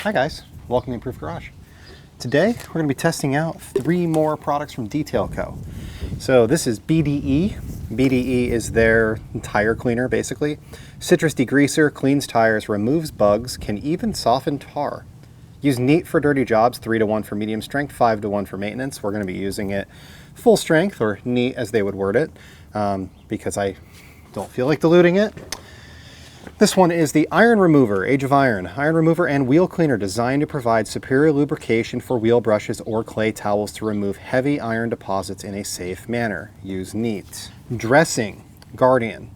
Hi guys, welcome to Improved Garage. Today we're going to be testing out 3 more products from DetailCo. So this is BDE. BDE is their tire cleaner basically. Citrus degreaser, cleans tires, removes bugs, can even soften tar. Use neat for dirty jobs, 3-to-1 for medium strength, 5-to-1 for maintenance. We're going to be using it full strength, or neat as they would word it, because I don't feel like diluting it. This one is the Iron Remover, Age of Iron. Iron Remover and Wheel Cleaner designed to provide superior lubrication for wheel brushes or clay towels to remove heavy iron deposits in a safe manner. Use neat. Dressing, Guardian.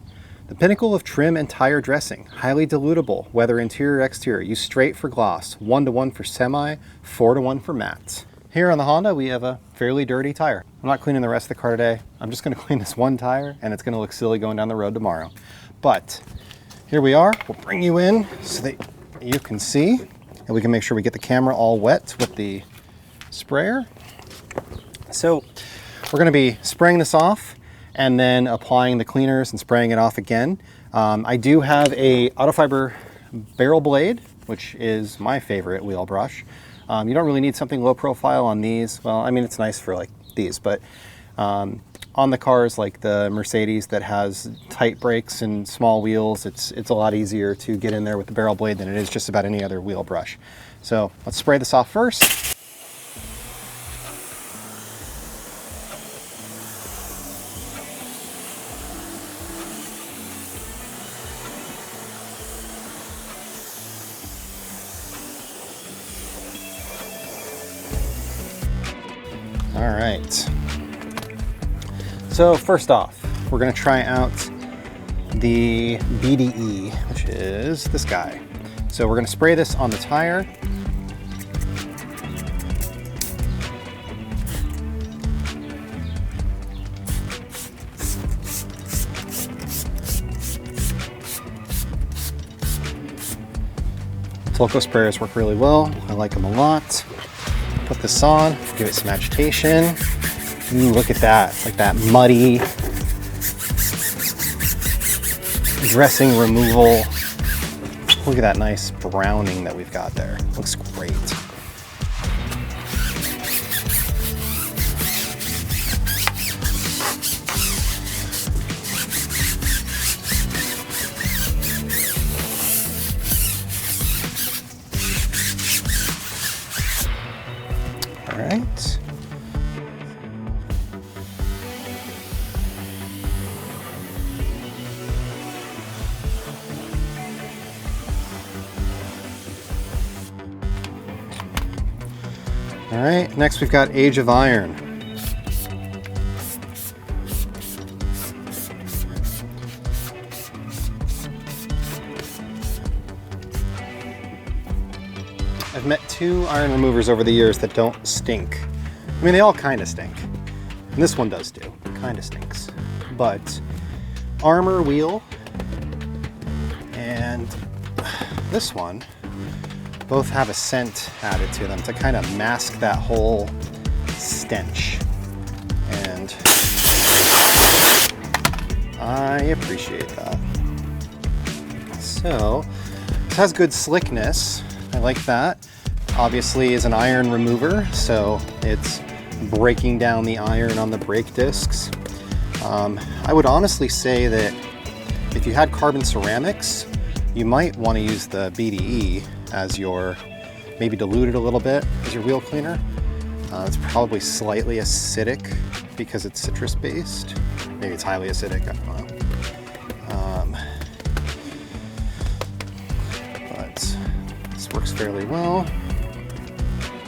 The pinnacle of trim and tire dressing. Highly dilutable, whether interior or exterior. Use straight for gloss, 1-to-1 for semi, 4-to-1 for matte. Here on the Honda, we have a fairly dirty tire. I'm not cleaning the rest of the car today. I'm just going to clean this one tire, and it's going to look silly going down the road tomorrow. But here we are. We'll bring you in so that you can see, and we can make sure we get the camera all wet with the sprayer. So we're going to be spraying this off and then applying the cleaners and spraying it off again. I do have a autofiber barrel blade, which is my favorite wheel brush. You don't really need something low profile on these. Well, I mean, it's nice for like these, but on the cars like the Mercedes that has tight brakes and small wheels, it's a lot easier to get in there with the barrel blade than it is just about any other wheel brush. So let's spray this off first. All right. So first off, we're going to try out the BDE, which is this guy. So we're going to spray this on the tire. DetailCo sprayers work really well. I like them a lot. Put this on, give it some agitation. Ooh, look at that, like that muddy dressing removal. Look at that nice browning that we've got there. Looks great. All right. All right, next we've got Age of Iron. I've met 2 iron removers over the years that don't stink. I mean, they all kind of stink. And this one does too, kind of stinks. But Armor Wheel and this one both have a scent added to them to kind of mask that whole stench. And I appreciate that. So this has good slickness. I like that. Obviously is an iron remover, so it's breaking down the iron on the brake discs. I would honestly say that if you had carbon ceramics, you might want to use the BDE as your, maybe dilute it a little bit as your wheel cleaner. It's probably slightly acidic because it's citrus based. Maybe it's highly acidic, I don't know. But this works fairly well.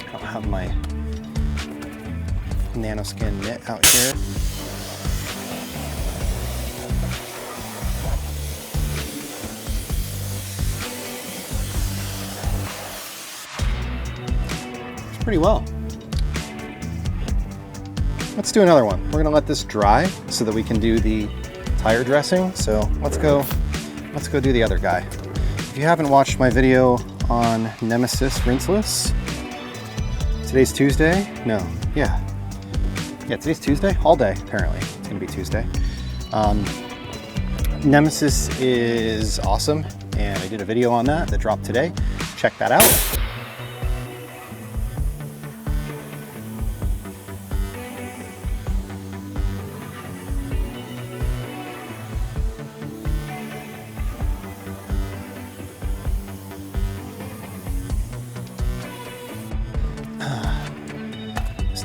I don't have my nanoskin mitt out here. Pretty well. Let's do another one. We're gonna let this dry so that we can do the tire dressing. So let's go do the other guy. If you haven't watched my video on Nemesis rinseless, today's Tuesday. No, yeah, today's Tuesday. All day apparently. It's gonna be Tuesday. Nemesis is awesome, and I did a video on that dropped today. Check that out.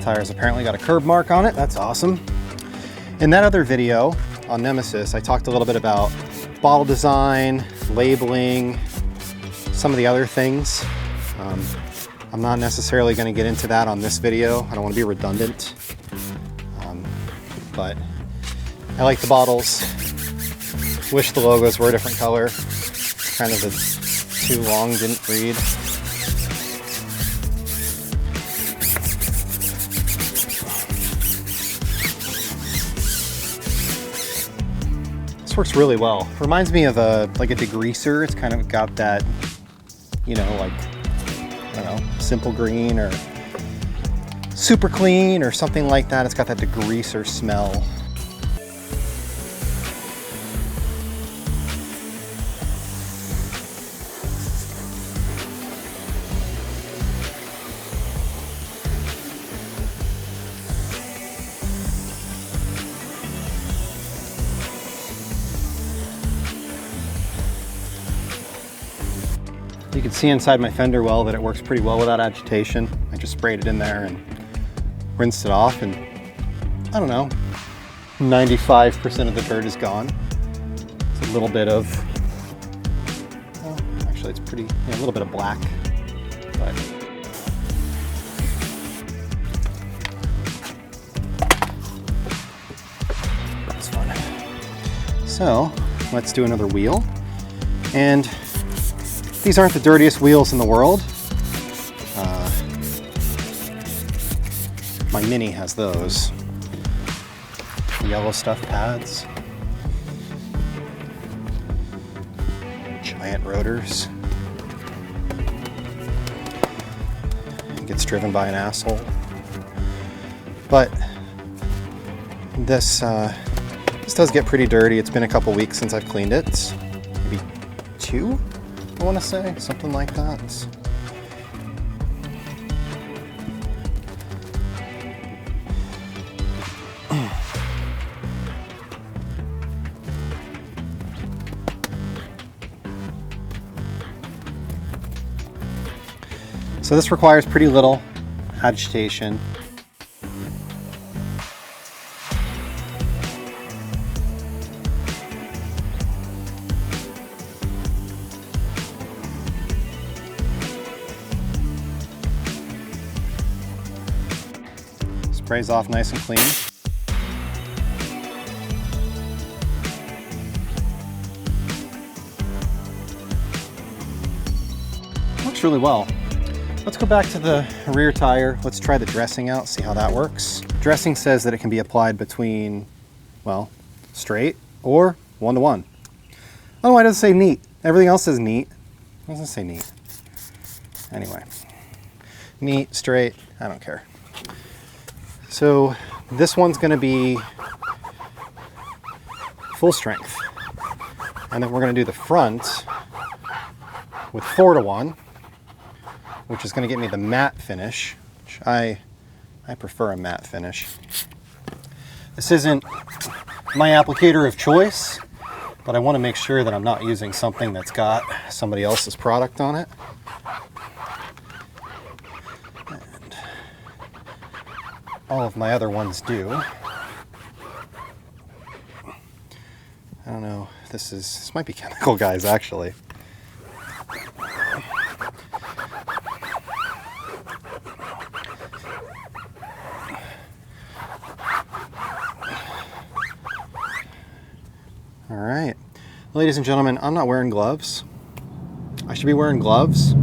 tire's apparently got a curb mark on it. That's awesome. In that other video on Nemesis, I talked a little bit about bottle design, labeling, some of the other things. I'm not necessarily going to get into that on this video. I don't want to be redundant. But I like the bottles. Wish the logos were a different color. Kind of too long, didn't read. This works really well. Reminds me of like a degreaser. It's kind of got that, you know, like, I don't know, simple green or super clean or something like that. It's got that degreaser smell. You can see inside my fender well that it works pretty well without agitation. I just sprayed it in there and rinsed it off, and I don't know, 95% of the dirt is gone. It's a little bit of, well, actually it's pretty, yeah, a little bit of black, but it's fun. So let's do another wheel. And these aren't the dirtiest wheels in the world. My Mini has those. Yellow stuff pads. Giant rotors. It gets driven by an asshole. But this does get pretty dirty. It's been a couple weeks since I've cleaned it. Maybe 2? I want to say, something like that. So this requires pretty little agitation. Sprays off nice and clean. Works really well. Let's go back to the rear tire. Let's try the dressing out, see how that works. Dressing says that it can be applied between, well, straight or 1-to-1. Oh, why does it say neat? Everything else says neat. It doesn't say neat. Anyway, neat, straight, I don't care. So this one's going to be full strength. And then we're going to do the front with 4-to-1, which is going to get me the matte finish, which I prefer a matte finish. This isn't my applicator of choice, but I want to make sure that I'm not using something that's got somebody else's product on it. And all of my other ones do. I don't know, this might be chemical, guys, actually. All right, ladies and gentlemen, I'm not wearing gloves. I should be wearing gloves,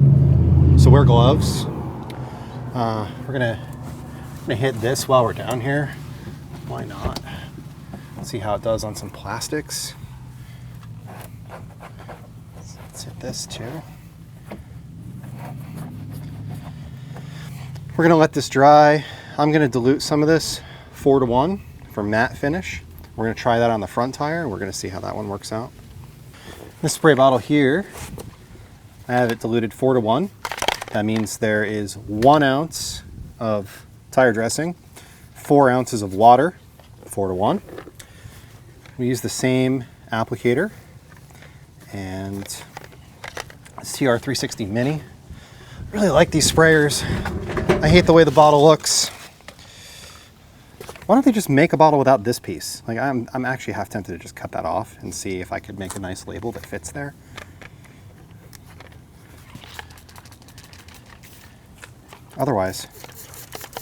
so wear gloves. We're gonna hit this while we're down here. Why not? Let's see how it does on some plastics. Let's hit this too. We're gonna let this dry. I'm gonna dilute some of this 4-to-1 for matte finish. We're going to try that on the front tire, and we're going to see how that one works out. This spray bottle here, I have it diluted 4-to-1. That means there is 1 ounce of tire dressing, 4 ounces of water, 4-to-1. We use the same applicator, and this TR360 Mini. I really like these sprayers. I hate the way the bottle looks. Why don't they just make a bottle without this piece? Like I'm actually half tempted to just cut that off and see if I could make a nice label that fits there. Otherwise,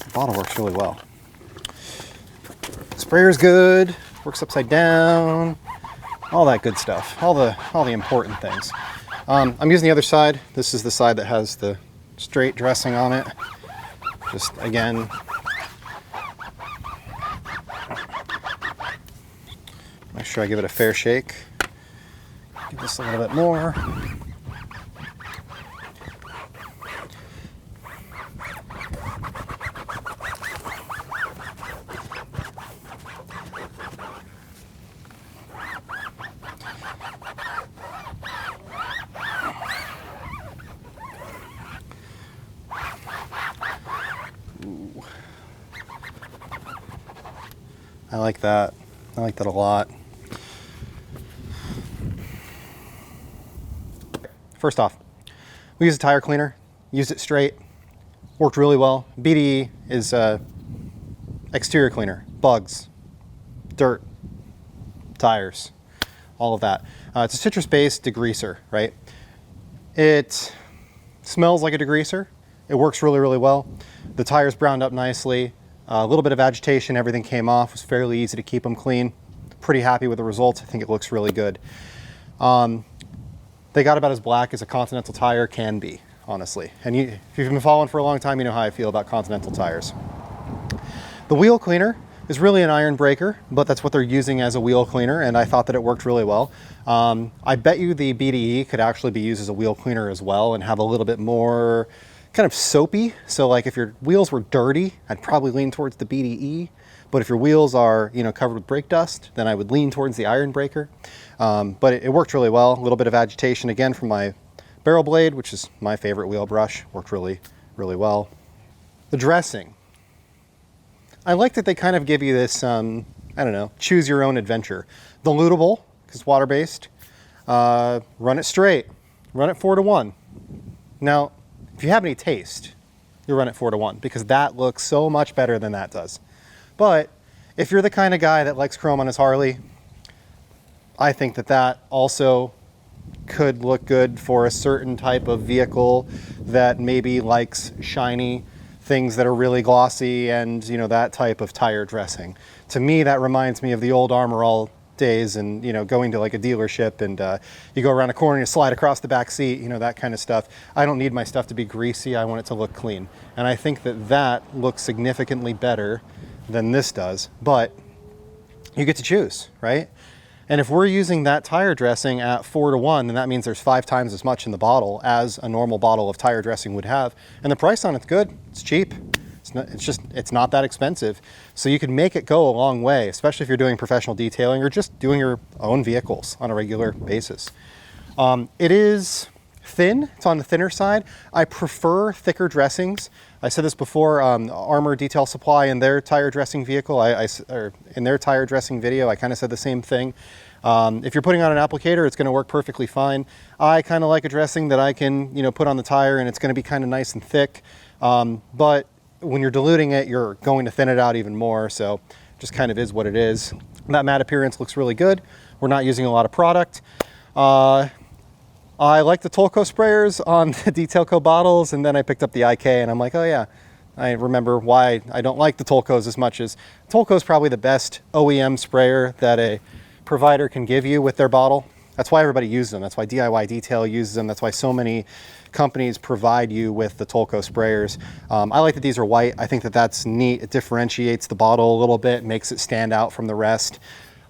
the bottle works really well. Sprayer's good, works upside down, all that good stuff, all the important things. I'm using the other side. This is the side that has the straight dressing on it. Just again, make sure I give it a fair shake. Give this a little bit more. Ooh. I like that. I like that a lot. First off, we use a tire cleaner, used it straight, worked really well. BDE is exterior cleaner, bugs, dirt, tires, all of that. It's a citrus-based degreaser, right? It smells like a degreaser. It works really, really well. The tires browned up nicely. A little bit of agitation, everything came off. It was fairly easy to keep them clean. Pretty happy with the results. I think it looks really good. They got about as black as a Continental tire can be, honestly. And if you've been following for a long time, you know how I feel about Continental tires. The wheel cleaner is really an iron breaker, but that's what they're using as a wheel cleaner, and I thought that it worked really well. I bet you the BDE could actually be used as a wheel cleaner as well and have a little bit more kind of soapy. So like if your wheels were dirty, I'd probably lean towards the BDE. But if your wheels are, covered with brake dust, then I would lean towards the iron breaker. But it worked really well. A little bit of agitation again from my barrel blade, which is my favorite wheel brush. Worked really, really well. The dressing. I like that they kind of give you this, I don't know, choose your own adventure. Dilutable, because it's water-based. Run it straight. Run it 4-to-1. Now, if you have any taste, you run it 4-to-1, because that looks so much better than that does. But if you're the kind of guy that likes chrome on his Harley, I think that that also could look good for a certain type of vehicle that maybe likes shiny things that are really glossy and, that type of tire dressing. To me, that reminds me of the old Armor All days and, going to like a dealership and you go around a corner and you slide across the back seat, that kind of stuff. I don't need my stuff to be greasy. I want it to look clean. And I think that that looks significantly better than this does, but you get to choose, right? And if we're using that tire dressing at 4-to-1, then that means there's 5 times as much in the bottle as a normal bottle of tire dressing would have. And the price on it's good. It's cheap. It's not that expensive. So you can make it go a long way, especially if you're doing professional detailing or just doing your own vehicles on a regular basis. It is thin. It's on the thinner side. I prefer thicker dressings. I said this before, Armor Detail Supply in their tire dressing vehicle, or in their tire dressing video, I kind of said the same thing. If you're putting on an applicator, it's going to work perfectly fine. I kind of like a dressing that I can, put on the tire and it's going to be kind of nice and thick. But when you're diluting it, you're going to thin it out even more. So just kind of is what it is. That matte appearance looks really good. We're not using a lot of product. I like the DetailCo sprayers on the DetailCo bottles, and then I picked up the IK and I'm like, oh yeah, I remember why I don't like the DetailCos as much. As DetailCo is probably the best OEM sprayer that a provider can give you with their bottle. That's why everybody uses them. That's why DIY Detail uses them. That's why so many companies provide you with the DetailCo sprayers. I like that these are white. I think that that's neat. It differentiates the bottle a little bit, makes it stand out from the rest.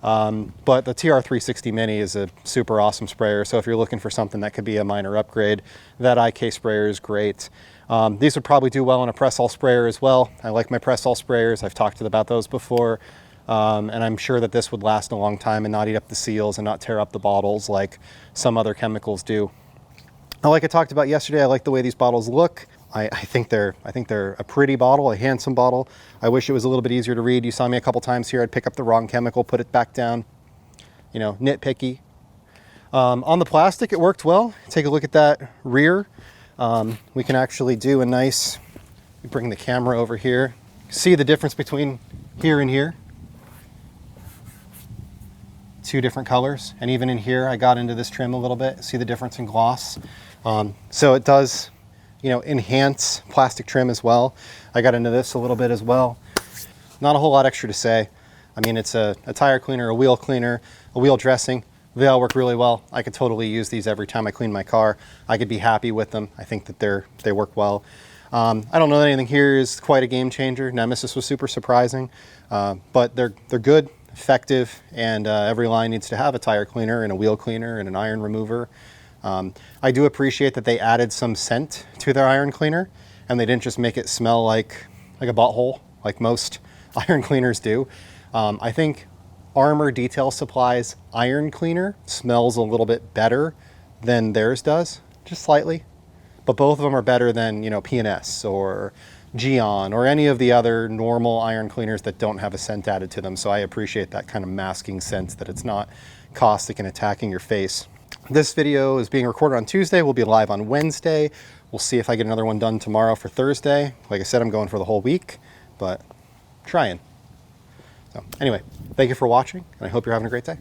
But the TR360 Mini is a super awesome sprayer. So if you're looking for something that could be a minor upgrade, that IK sprayer is great. These would probably do well in a press-all sprayer as well. I like my press-all sprayers. I've talked about those before. And I'm sure that this would last a long time and not eat up the seals and not tear up the bottles like some other chemicals do. Like I talked about yesterday, I like the way these bottles look. I think they're a pretty bottle, a handsome bottle. I wish it was a little bit easier to read. You saw me a couple times here. I'd pick up the wrong chemical, put it back down. Nitpicky. On the plastic, it worked well. Take a look at that rear. We can actually do a nice, bring the camera over here. See the difference between Here and here, 2 different colors. And even in here, I got into this trim a little bit. See the difference in gloss? So it does, you know, enhance plastic trim as well. I got into this a little bit as well. Not a whole lot extra to say. I mean, it's a tire cleaner, a wheel cleaner, a wheel dressing. They all work really well. I could totally use these every time I clean my car. I could be happy with them. I think that they work well. I don't know that anything here is quite a game changer. Nemesis was super surprising, but they're good, effective, and every line needs to have a tire cleaner and a wheel cleaner and an iron remover. I do appreciate that they added some scent to their iron cleaner, and they didn't just make it smell like a butthole, like most iron cleaners do. I think Armor Detail Supply's iron cleaner smells a little bit better than theirs does, just slightly. But both of them are better than, you know, P&S or Geon or any of the other normal iron cleaners that don't have a scent added to them. So I appreciate that kind of masking sense, that it's not caustic and attacking your face. This video is being recorded on Tuesday. We'll be live on Wednesday. We'll see if I get another one done tomorrow for Thursday. Like I said, I'm going for the whole week, but trying. So anyway, thank you for watching, and I hope you're having a great day.